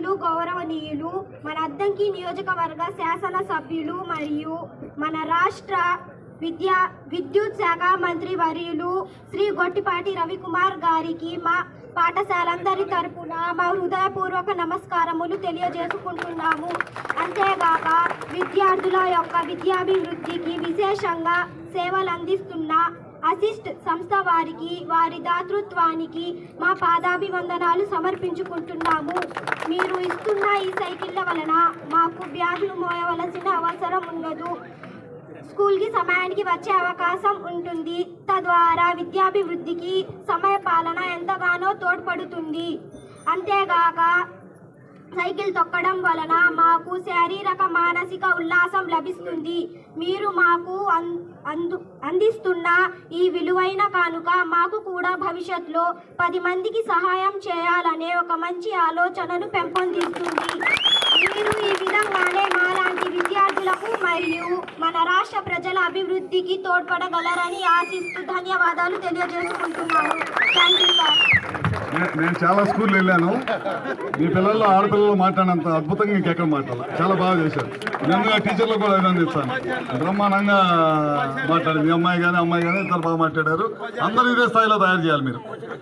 అతిథులు గౌరవనీయులు, మన అద్దంకి నియోజకవర్గ శాసనసభ్యులు మరియు మన రాష్ట్ర విద్యుత్ శాఖ మంత్రి వర్యులు శ్రీ గొట్టిపాటి రవికుమార్ గారికి మా పాఠశాలందరి తరపున మా హృదయపూర్వక నమస్కారములు తెలియజేసుకుంటున్నాము. అంతేగాక విద్యార్థుల యొక్క విద్యాభివృద్ధికి విశేషంగా సేవలు అందిస్తున్న అసిస్ట్ సంస్థ వారికి, వారి దాతృత్వానికి మా పాదాభివందనాలు సమర్పించుకుంటున్నాము. మీరు ఇస్తున్న ఈ సైకిళ్ళ వలన మాకు బ్యాగులు మోయవలసిన అవసరం ఉండదు. స్కూల్కి సమయానికి వచ్చే అవకాశం ఉంటుంది. తద్వారా విద్యాభివృద్ధికి సమయపాలన ఎంతగానో తోడ్పడుతుంది. అంతేగాక సైకిల్ తొక్కడం వలన మాకు శారీరక మానసిక ఉల్లాసం లభిస్తుంది. మీరు మాకు అందిస్తున్న ఈ విలువైన కానుక మాకు కూడా భవిష్యత్తులో 10 మందికి సహాయం చేయాలనే ఒక మంచి ఆలోచనను పెంపొందిస్తుంది. మీరు ఈ విధంగానే మాలాంటి విద్యార్థులకు మరియు మన రాష్ట్ర ప్రజల అభివృద్ధికి తోడ్పడగలరని ఆశిస్తూ ధన్యవాదాలు తెలియజేసుకుంటున్నాను. Thank you sir. నేను చాలా స్కూల్లో వెళ్ళాను. మీ పిల్లల్లో ఆడపిల్లలు మాట్లాడినంత అద్భుతంగా ఇంకెక్కడ మాట్లాడాలి. చాలా బాగా చేశారు. నేను టీచర్లు కూడా అభినందిస్తాను. బ్రహ్మాండంగా మాట్లాడింది. మీ అమ్మాయి కానీ ఇద్దరు బాగా మాట్లాడారు. అందరూ ఇదే స్థాయిలో తయారు చేయాలి మీరు.